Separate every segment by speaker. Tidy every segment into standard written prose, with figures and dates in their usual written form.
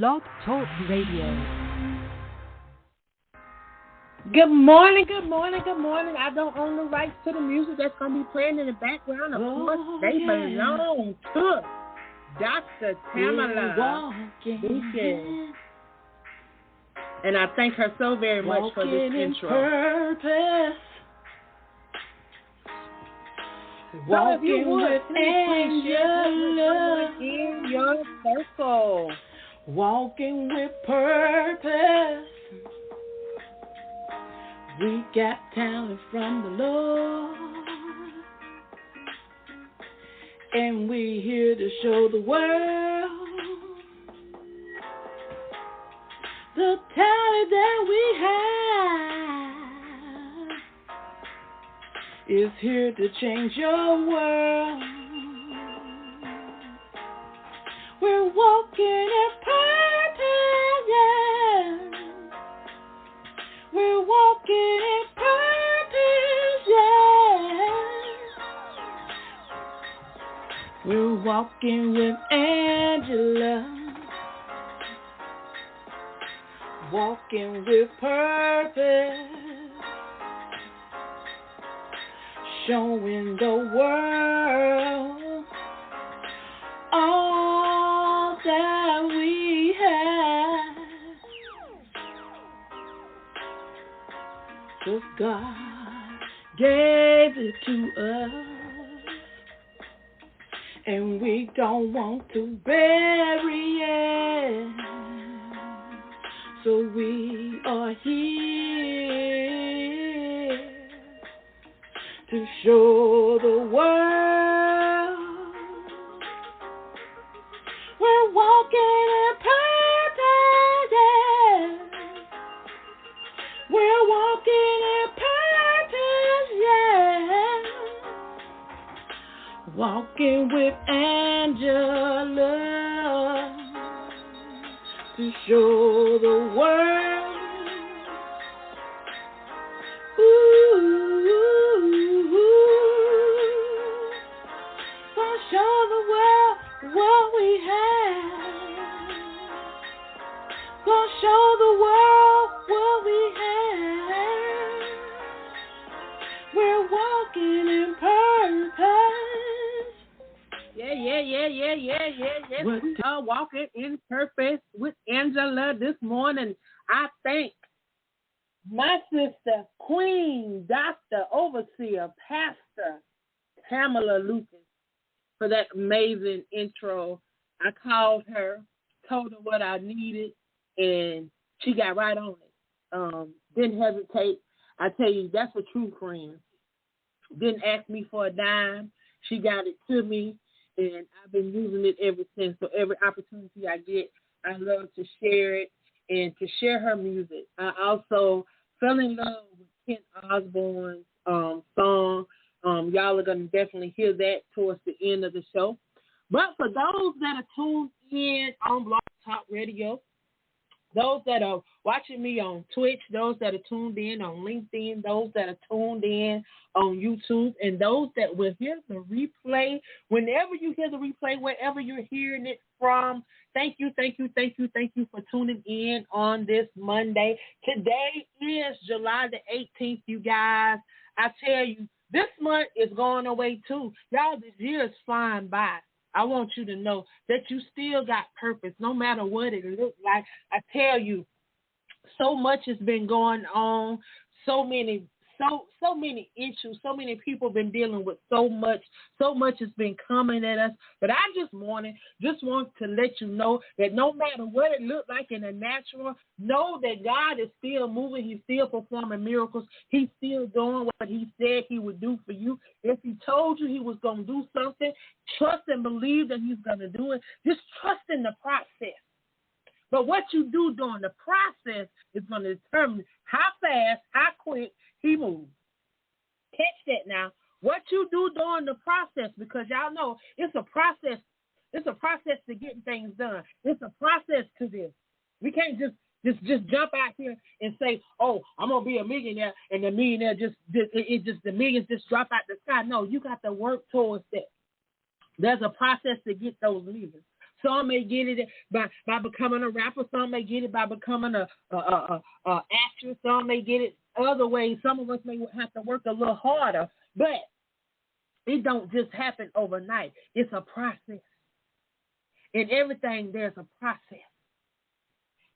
Speaker 1: Blog Talk Radio.
Speaker 2: Good morning, good morning, good morning. I don't own the rights to the music that's going to be playing in the background. Of course, they belong to Dr. Tamala Lucas. And I thank her so very much for this intro. Purpose. Walking with angels in your circle. Walking with purpose. We got talent from the Lord, and we here to show the world the talent that we have is here to change your world. We're walking in purpose, yeah. We're walking in purpose, yeah. We're walking with Angela. Walking with purpose. Showing the world all that we have. 'Cause God gave it to us, and we don't want to bury it. So we are here to show the world we're walking in purpose, yeah. We're walking in purpose, yeah. Walking with Angela to show the world. Gonna show the world what we have. Gonna show the world what we have. We're walking in purpose. Yeah. We are walking in purpose with Angela this morning. I thank my sister, Queen, Dr. Overseer, Pastor Pamela Lucas for that amazing intro. I called her, told her what I needed, and she got right on it. Didn't hesitate. I tell you, that's a true friend. Didn't ask me for a dime. She got it to me, and I've been using it ever since. So every opportunity I get, I love to share it and to share her music. I also fell in love with Kent Osborne's song. Y'all are going to definitely hear that towards the end of the show. But for those that are tuned in on Blog Talk Radio, those that are watching me on Twitch, those that are tuned in on LinkedIn, those that are tuned in on YouTube, and those that will hear the replay, whenever you hear the replay, wherever you're hearing it from, thank you for tuning in on this Monday. Today is July the 18th, you guys. I tell you, this month is going away too. Y'all, this year is flying by. I want you to know that you still got purpose, no matter what it looks like. I tell you, so much has been going on, so many issues, so many people have been dealing with so much has been coming at us. But I just want to let you know that no matter what it looked like in the natural, know that God is still moving. He's still performing miracles. He's still doing what he said he would do for you. If he told you he was going to do something, trust and believe that he's going to do it. Just trust in the process. But what you do during the process is going to determine how fast, how quick he moves. Catch that now. What you do during the process, because y'all know it's a process. It's a process to getting things done. It's a process to this. We can't just jump out here and say, "Oh, I'm gonna be a millionaire," and the millionaire the millions just drop out the sky. No, you got to work towards that. There's a process to get those millions. Some may get it by becoming a rapper. Some may get it by becoming a actress. Some may get it other ways. Some of us may have to work a little harder, but it don't just happen overnight. It's a process. In everything, there's a process.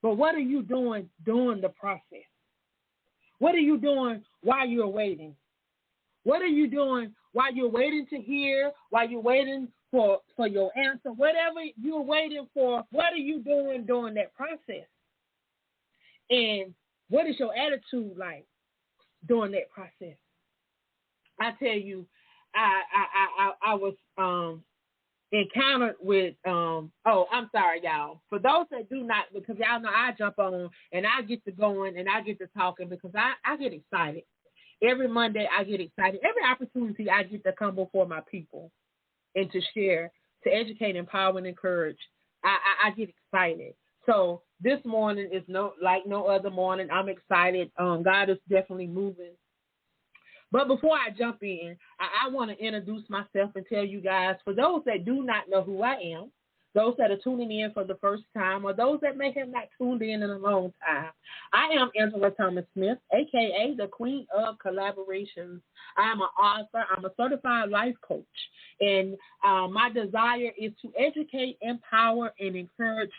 Speaker 2: But what are you doing during the process? What are you doing while you're waiting? What are you doing while you're waiting to hear, while you're waiting for your answer? Whatever you're waiting for, what are you doing during that process? And what is your attitude like during that process? I tell you, I was encountered with, I'm sorry, y'all. For those that do not, because y'all know I jump on and I get to going and I get to talking because I get excited. Every Monday I get excited. Every opportunity I get to come before my people and to share, to educate, empower, and encourage, I get excited. So this morning is no other morning. I'm excited. God is definitely moving. But before I jump in, I want to introduce myself and tell you guys, for those that do not know who I am, those that are tuning in for the first time, or those that may have not tuned in a long time, I am Angela Thomas Smith, a.k.a. the Queen of Collaborations. I am an author. I'm a certified life coach. And my desire is to educate, empower, and encourage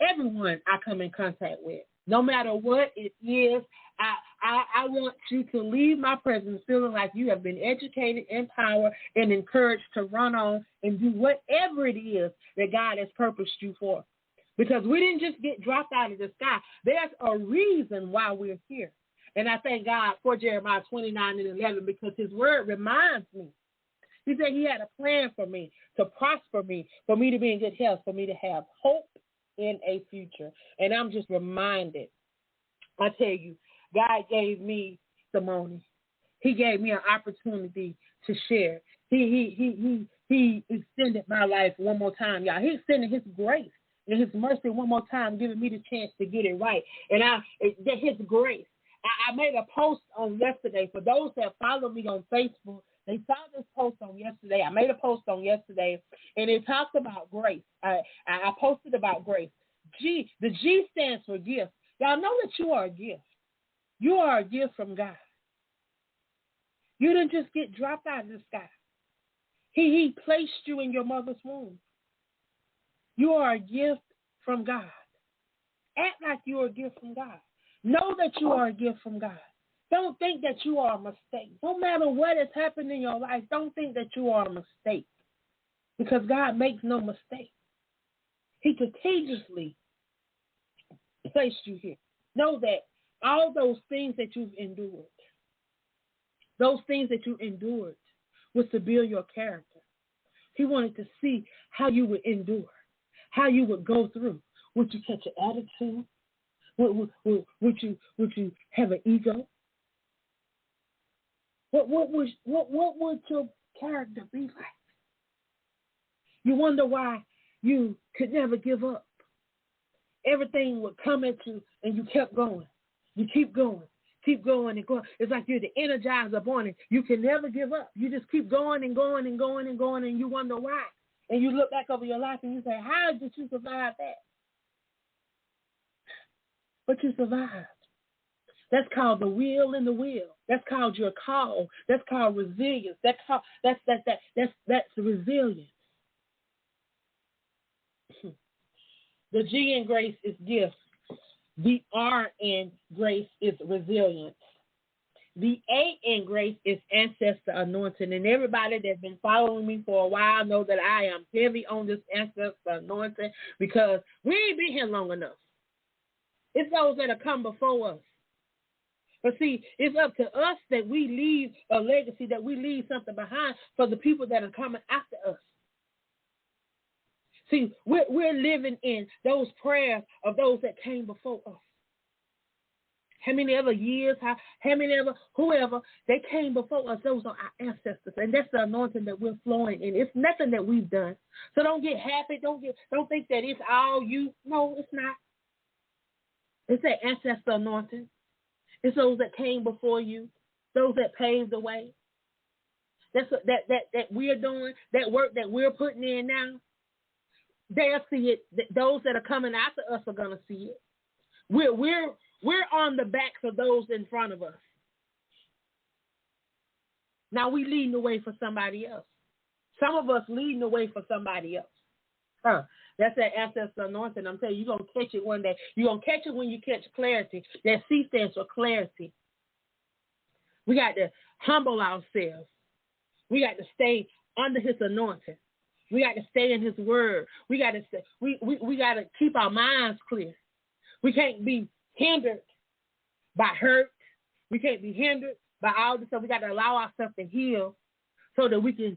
Speaker 2: everyone I come in contact with. No matter what it is, I want you to leave my presence feeling like you have been educated, empowered, and encouraged to run on and do whatever it is that God has purposed you for. Because we didn't just get dropped out of the sky. There's a reason why we're here. And I thank God for Jeremiah 29:11 because his word reminds me. He said he had a plan for me, to prosper me, for me to be in good health, for me to have hope in a future. And I'm just reminded, I tell you, God gave me Simone. He gave me an opportunity to share. He extended my life one more time, y'all. He extended his grace and his mercy one more time, giving me the chance to get it right. And his grace. I made a post on yesterday. For those that follow me on Facebook, they saw this post on yesterday. I made a post on yesterday, and it talked about grace. I posted about grace. The G stands for gift. Y'all know that you are a gift. You are a gift from God. You didn't just get dropped out of the sky. He placed you in your mother's womb. You are a gift from God. Act like you are a gift from God. Know that you are a gift from God. Don't think that you are a mistake. No matter what has happened in your life, don't think that you are a mistake. Because God makes no mistake. He strategically placed you here. Know that all those things that you've endured, was to build your character. He wanted to see how you would endure, how you would go through. Would you catch an attitude? Would you have an ego? What would your character be like? You wonder why you could never give up. Everything would come at you, and you kept going. You keep going and going. It's like you're the Energizer Bunny. You can never give up. You just keep going and going and going and going, and you wonder why. And you look back over your life and you say, how did you survive that? But you survived. That's called the will and the will. That's called your call. That's called resilience. That's resilience. The G in grace is gift. The R in grace is resilience. The A in grace is ancestor anointing. And everybody that's been following me for a while know that I am heavy on this ancestor anointing because we ain't been here long enough. It's those that have come before us. But see, it's up to us that we leave a legacy, that we leave something behind for the people that are coming after us. See, we're living in those prayers of those that came before us. How many other years, whoever, they came before us, those are our ancestors. And that's the anointing that we're flowing in. It's nothing that we've done. So don't get happy. Don't think that it's all you. No, it's not. It's that ancestor anointing. It's those that came before you, those that paved the way. That's what, that we're doing, that work that we're putting in now. they'll see it. Those that are coming after us are gonna see it. We're on the backs of those in front of us. Now we leading the way for somebody else. Some of us leading the way for somebody else. That's that ancestor anointing. I'm telling you, you're going to catch it one day. You're going to catch it when you catch clarity. That C stands for clarity. We got to humble ourselves. We got to stay under his anointing. We got to stay in his word. We got to we got to keep our minds clear. We can't be hindered by hurt. We can't be hindered by all this stuff. We got to allow ourselves to heal so that we can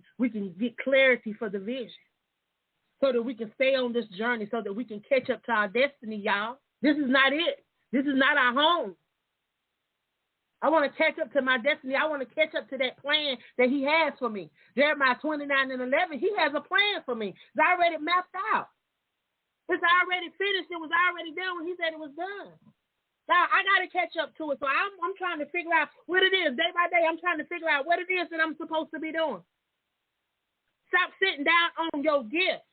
Speaker 2: get clarity for the vision. So that we can stay on this journey, so that we can catch up to our destiny, y'all. This is not it. This is not our home. I want to catch up to my destiny. I want to catch up to that plan that he has for me. Jeremiah 29:11, he has a plan for me. It's already mapped out. It's already finished. It was already done when he said it was done. Now, I got to catch up to it. So I'm trying to figure out what it is. Day by day, I'm trying to figure out what it is that I'm supposed to be doing. Stop sitting down on your gift.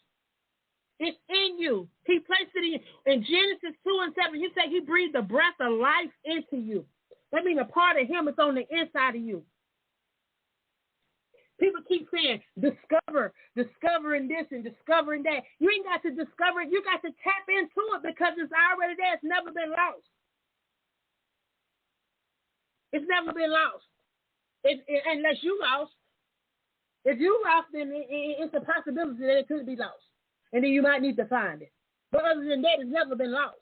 Speaker 2: It's in you. He placed it in you. In Genesis 2:7, he said he breathed the breath of life into you. That means a part of him is on the inside of you. People keep saying, discovering this and discovering that. You ain't got to discover it. You got to tap into it because it's already there. It's never been lost. It's never been lost. Unless you lost. If you lost, then it's a possibility that it could be lost. And then you might need to find it. But other than that, it's never been lost.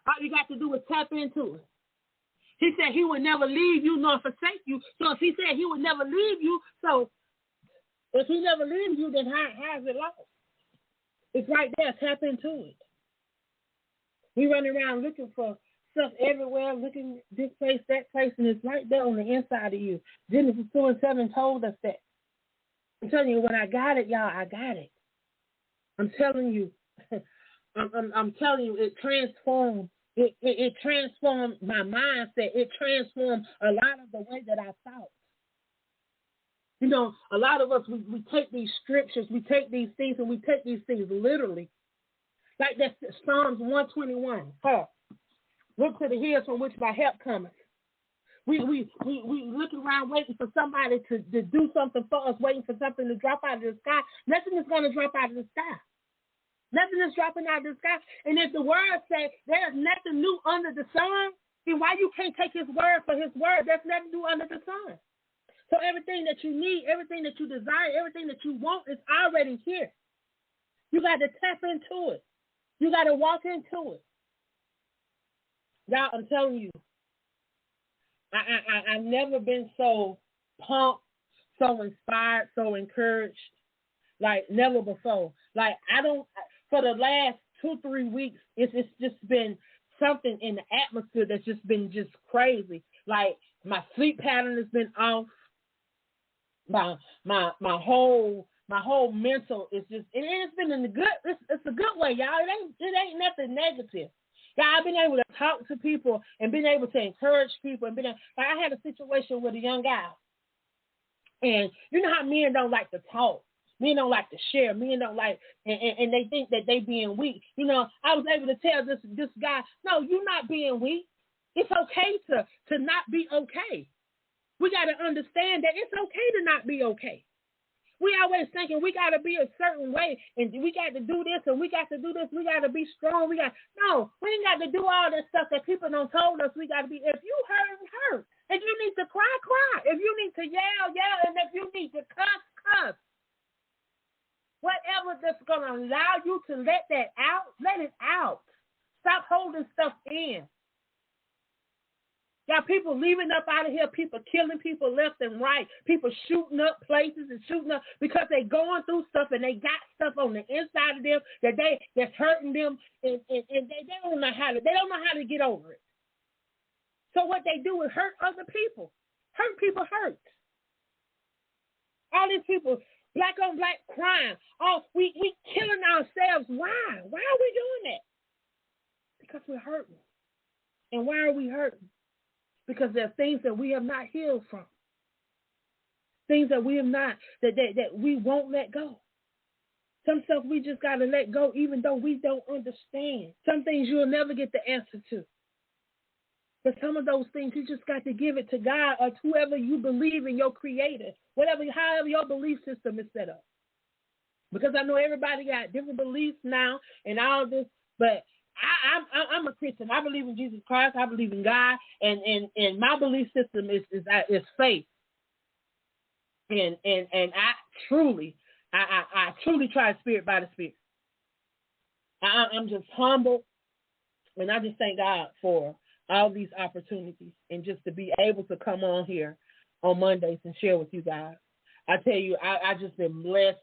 Speaker 2: All you got to do is tap into it. He said he would never leave you nor forsake you. So if he said he would never leave you, so if he never leaves you, then how is it lost? It's right there. Tap into it. We run around looking for stuff everywhere, looking this place, that place, and it's right there on the inside of you. Genesis 2:7 told us that. I'm telling you, when I got it, y'all, I got it. I'm telling you, I'm telling you, it transformed. It transformed my mindset. It transformed a lot of the way that I thought. You know, a lot of us, we take these scriptures, we take these things, and we take these things literally. Like that's Psalms 121. Look to the hills from which my help cometh. We look around waiting for somebody to do something for us, waiting for something to drop out of the sky. Nothing is going to drop out of the sky. Nothing is dropping out of the sky. And if the word says there's nothing new under the sun, then why you can't take his word for his word? There's nothing new under the sun. So everything that you need, everything that you desire, everything that you want is already here. You got to tap into it. You got to walk into it. Y'all, I'm telling you, I've never been so pumped, so inspired, so encouraged, like never before. Like for the last 2-3 weeks, it's just been something in the atmosphere that's just been just crazy. Like my sleep pattern has been off. My whole mental is just, and it's been in the good. It's a good way, y'all. It ain't nothing negative. Yeah, I've been able to talk to people and been able to encourage people. And I had a situation with a young guy. And you know how men don't like to talk. Men don't like to share. Men don't like, and they think that they being weak. You know, I was able to tell this guy, no, you're not being weak. It's okay to not be okay. We got to understand that it's okay to not be okay. We always thinking we got to be a certain way, and we got to do this, and we got to do this. We got to be strong. No, we ain't got to do all this stuff that people don't told us we got to be. If you hurt. If you need to cry, cry. If you need to yell, and if you need to cuss. Whatever that's going to allow you to let that out, let it out. Stop holding stuff in. Got people leaving up out of here, people killing people left and right, people shooting up places and shooting up because they going through stuff and they got stuff on the inside of them that's hurting them, and they don't know how to get over it. So what they do is hurt other people. Hurt people hurt. All these people, black on black crime. Oh, we killing ourselves. Why? Why are we doing that? Because we're hurting. And why are we hurting? Because there are things that we have not healed from. Things that we have not, that we won't let go. Some stuff we just got to let go, even though we don't understand. Some things you'll never get the answer to. But some of those things, you just got to give it to God or to whoever you believe in, your creator, however your belief system is set up. Because I know everybody got different beliefs now and all this, but I'm a Christian. I believe in Jesus Christ. I believe in God, and my belief system is faith. And I truly try spirit by the spirit. I'm just humble, and I just thank God for all these opportunities and just to be able to come on here on Mondays and share with you guys. I tell you, I just been blessed.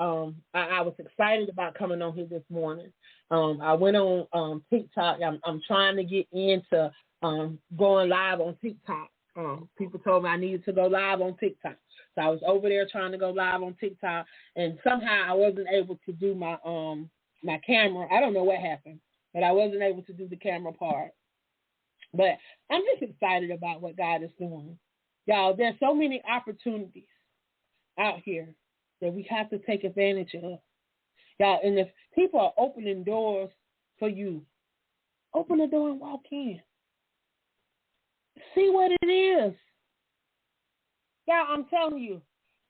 Speaker 2: I was excited about coming on here this morning. I went on TikTok. I'm trying to get into going live on TikTok. People told me I needed to go live on TikTok. So I was over there trying to go live on TikTok, and somehow I wasn't able to do my my camera. I don't know what happened, but I wasn't able to do the camera part. But I'm just excited about what God is doing. Y'all, there's so many opportunities out here that we have to take advantage of. Y'all, and if people are opening doors for you, open the door and walk in. See what it is. Y'all, I'm telling you,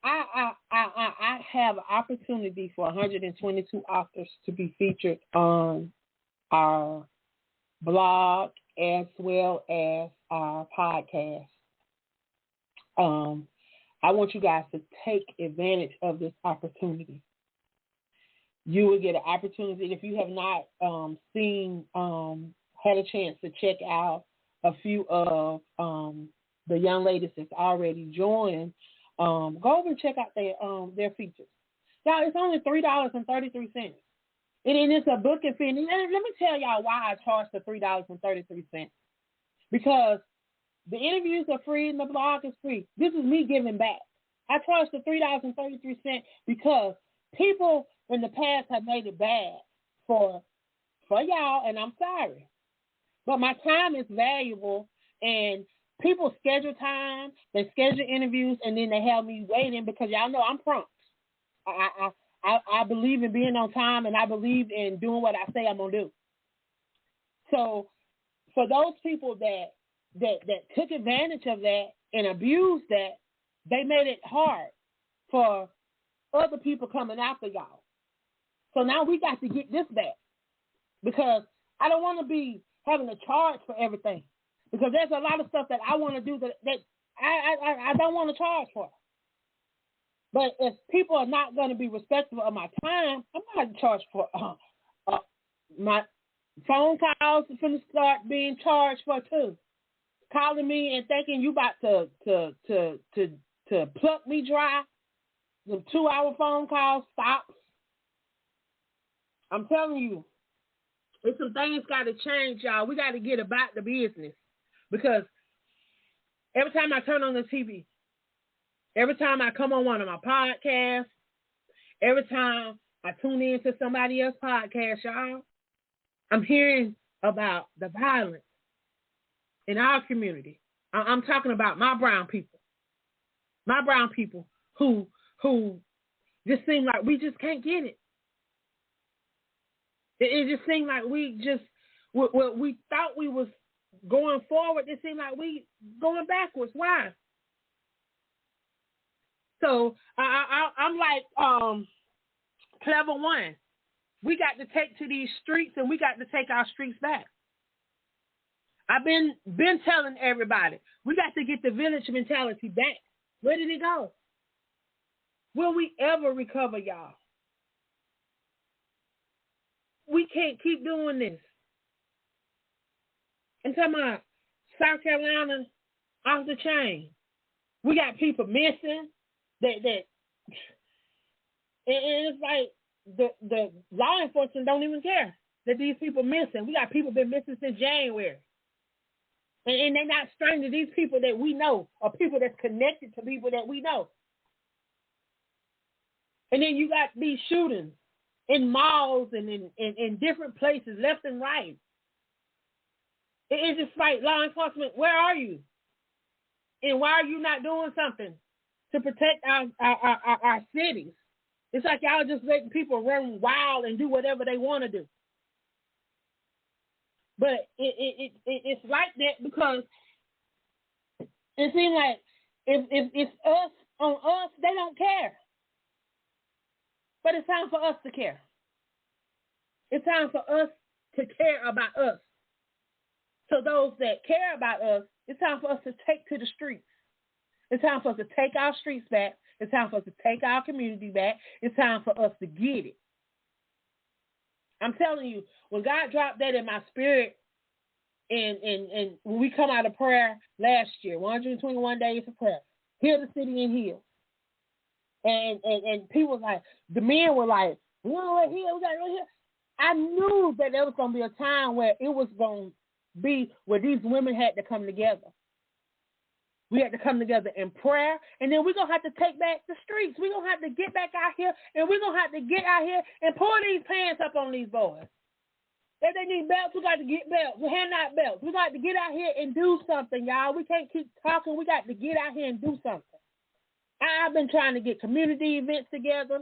Speaker 2: I have an opportunity for 122 authors to be featured on our blog as well as our podcast. I want you guys to take advantage of this opportunity. You will get an opportunity if you have not had a chance to check out a few of the young ladies that's already joined. Go over and check out their features. Y'all, it's only $3.33. And it's a booking fee. And let me tell y'all why I charge the $3.33. Because the interviews are free and the blog is free. This is me giving back. I charge the $3.33 because people in the past have made it bad for y'all, and I'm sorry. But my time is valuable, and people schedule time, they schedule interviews, and then they have me waiting because y'all know I'm prompt. I believe in being on time, and I believe in doing what I say I'm going to do. So for those people that took advantage of that and abused that, they made it hard for other people coming after y'all. So now we got to get this back because I don't want to be having to charge for everything because there's a lot of stuff that I want to do that I don't want to charge for. But if people are not going to be respectful of my time, I'm not going to charge for my phone calls are going to start being charged for too. Calling me and thinking you about to pluck me dry. The 2-hour phone call stops. I'm telling you, there's some things got to change, y'all. We got to get about the business because every time I turn on the TV, every time I come on one of my podcasts, every time I tune in to somebody else's podcast, y'all, I'm hearing about the violence in our community. I'm talking about my brown people. My brown people who just seem like we just can't get it. It just seemed like we thought we was going forward. It seemed like we going backwards. Why? So I'm like Clever One. We got to take to these streets and we got to take our streets back. I've been telling everybody, we got to get the village mentality back. Where did it go? Will we ever recover, y'all? We can't keep doing this. I'm talking about South Carolina off the chain. We got people missing. And it's like the law enforcement don't even care that these people missing. We got people been missing since January. And they're not strangers. These people that we know are people that's connected to people that we know. And then you got these shootings in malls and in different places, left and right. It's just like, law enforcement, where are you? And why are you not doing something to protect our cities? It's like y'all just letting people run wild and do whatever they want to do. But it's like that because it seems like if it's us on us, they don't care. But it's time for us to care. It's time for us to care about us. So those that care about us, it's time for us to take to the streets. It's time for us to take our streets back. It's time for us to take our community back. It's time for us to get it. I'm telling you, when God dropped that in my spirit, and when we come out of prayer last year, 121 days of prayer, heal the city and heal. And people like, the men were like, we got to heal. I knew that there was going to be a time where it was going to be where these women had to come together. We had to come together in prayer, and then we're going to have to take back the streets. We're going to have to get back out here, and we're going to have to get out here and pull these pants up on these boys. If they need belts, we got to get belts. We hand out belts. We got to get out here and do something, y'all. We can't keep talking. We got to get out here and do something. I've been trying to get community events together,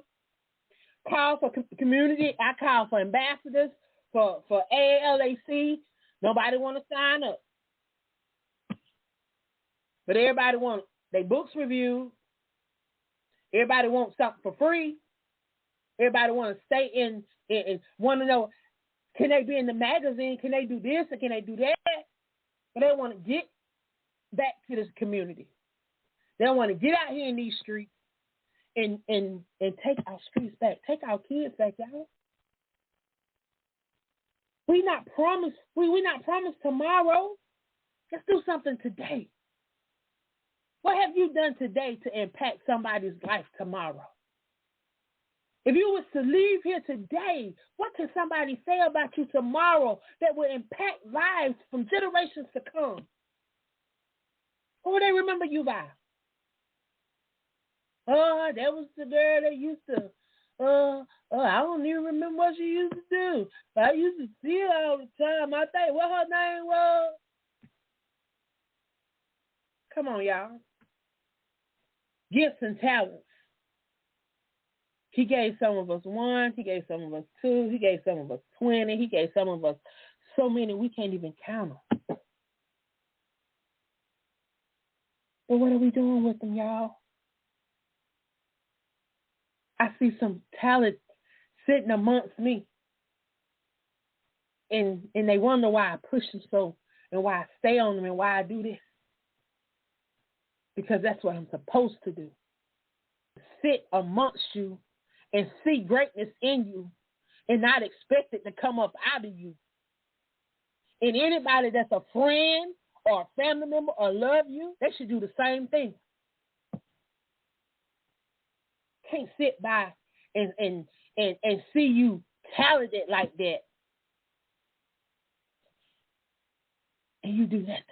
Speaker 2: call for community. I call for ambassadors, for AALAC. Nobody want to sign up. But everybody wants their books reviewed. Everybody wants something for free. Everybody want to stay in want to know, can they be in the magazine? Can they do this or can they do that? But they want to get back to this community. They want to get out here in these streets and take our streets back. Take our kids back, y'all. We not promised tomorrow. Let's do something today. What have you done today to impact somebody's life tomorrow? If you was to leave here today, what can somebody say about you tomorrow that will impact lives from generations to come? What will they remember you by? Oh, that was the girl that used to, I don't even remember what she used to do. But I used to see her all the time. I think what her name was. Come on, y'all. Gifts and talents. He gave some of us 1. He gave some of us 2. He gave some of us 20. He gave some of us so many we can't even count them. But what are we doing with them, y'all? I see some talent sitting amongst me. And they wonder why I push them so and why I stay on them and why I do this. Because that's what I'm supposed to do. Sit amongst you and see greatness in you and not expect it to come up out of you. And anybody that's a friend or a family member or love you, they should do the same thing. Can't sit by and see you talented like that and you do nothing.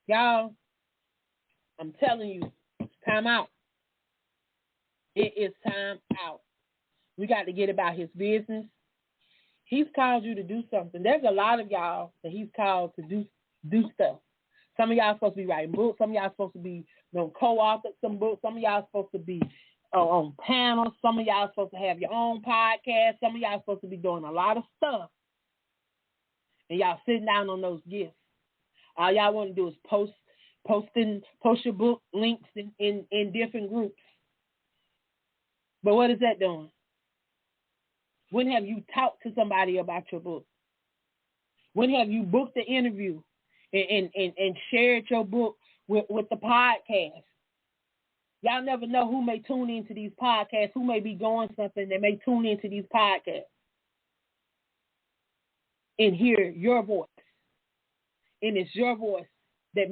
Speaker 2: Y'all, I'm telling you, it's time out. It is time out. We got to get about his business. He's called you to do something. There's a lot of y'all that he's called to do stuff. Some of y'all supposed to be writing books. Some of y'all supposed to be co-authored some books. Some of y'all supposed to be on panels. Some of y'all supposed to have your own podcast. Some of y'all supposed to be doing a lot of stuff. And y'all sitting down on those gifts. All y'all want to do is post your book links in different groups. But what is that doing? When have you talked to somebody about your book? When have you booked the interview and shared your book with the podcast? Y'all never know who may tune into these podcasts, who may be going something that may tune into these podcasts and hear your voice. And it's your voice that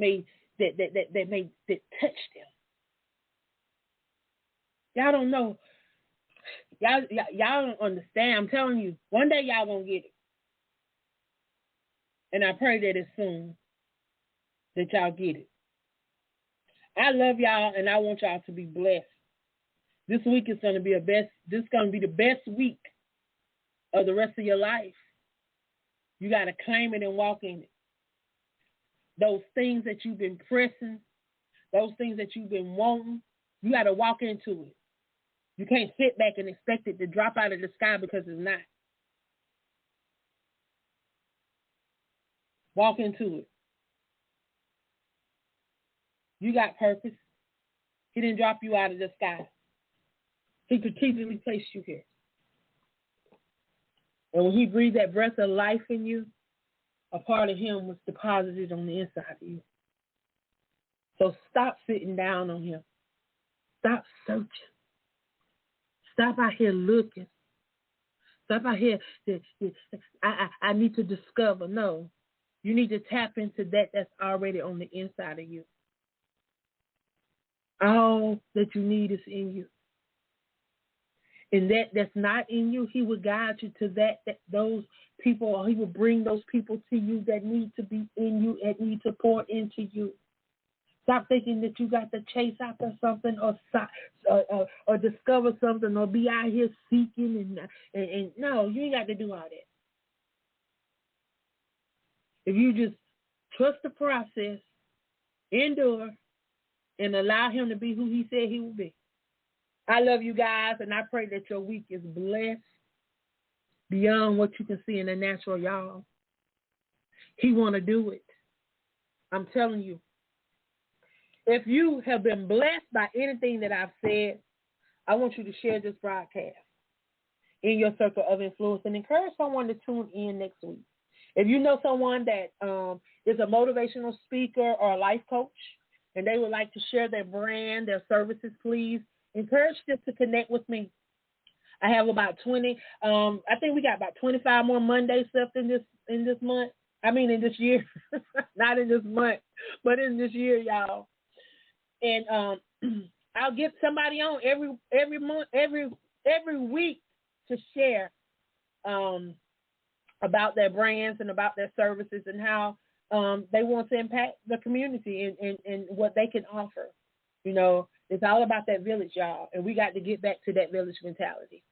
Speaker 2: touch them. Y'all don't know. Y'all don't understand. I'm telling you, one day y'all gonna get it. And I pray that it's soon that y'all get it. I love y'all and I want y'all to be blessed. This week is gonna be this is gonna be the best week of the rest of your life. You gotta claim it and walk in it. Those things that you've been pressing, those things that you've been wanting, You got to walk into it. You can't sit back and expect it to drop out of the sky because it's not. Walk into it. You got purpose. He didn't drop you out of the sky. He strategically placed you here. And when he breathed that breath of life in you, a part of him was deposited on the inside of you. So stop sitting down on him. Stop searching. Stop out here looking. Stop out here. I need to discover. No. You need to tap into that's already on the inside of you. All that you need is in you. And that's not in you, he will guide you to that those people, or he will bring those people to you that need to be in you and need to pour into you. Stop thinking that you got to chase after something or discover something or be out here seeking and no, you ain't got to do all that. If you just trust the process, endure, and allow him to be who he said he will be. I love you guys, and I pray that your week is blessed beyond what you can see in the natural, y'all. He want to do it. I'm telling you. If you have been blessed by anything that I've said, I want you to share this broadcast in your circle of influence and encourage someone to tune in next week. If you know someone that is a motivational speaker or a life coach, and they would like to share their brand, their services, please encourage them to connect with me. I have about 20. I think we got about 25 more Mondays left in this month. I mean, in this year, not in this month, but in this year, y'all. And I'll get somebody on every month, every week to share about their brands and about their services and how they want to impact the community and what they can offer. You know, it's all about that village, y'all, and we got to get back to that village mentality.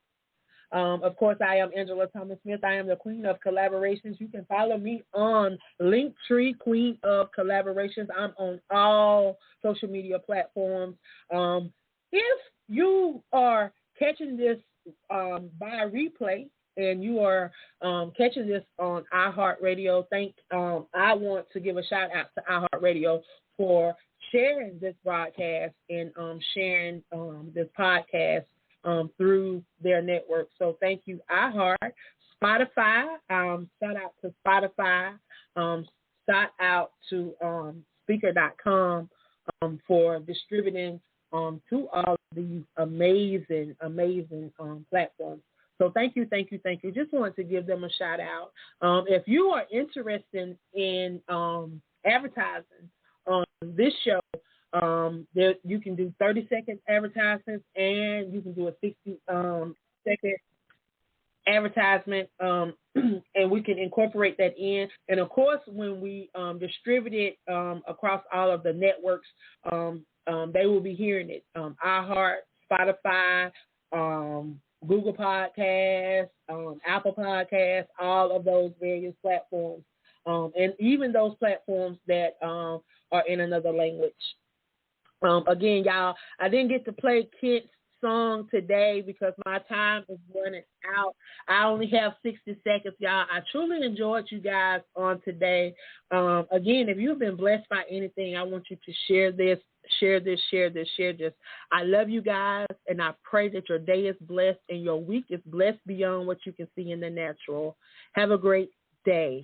Speaker 2: Of course, I am Angela Thomas Smith. I am the Queen of Collaborations. You can follow me on LINKTREE, Queen of Collaborations. I'm on all social media platforms. If you are catching this by replay and you are catching this on iHeartRadio, I want to give a shout out to iHeartRadio for sharing this broadcast and sharing this podcast through their network. So thank you, iHeart. Spotify, shout out to Spotify. Shout out to Speaker.com for distributing to all of these amazing platforms. So thank you. Just wanted to give them a shout out. If you are interested in advertising on this show, there you can do 30-second advertisements and you can do a 60-second advertisement, and we can incorporate that in. And of course, when we distribute it across all of the networks, they will be hearing it. iHeart, Spotify, Google Podcasts, Apple Podcasts, all of those various platforms, and even those platforms that are in another language. Again, y'all, I didn't get to play Kent's song today because my time is running out. I only have 60 seconds, y'all. I truly enjoyed you guys on today. Again, if you've been blessed by anything, I want you to share this. I love you guys, and I pray that your day is blessed and your week is blessed beyond what you can see in the natural. Have a great day.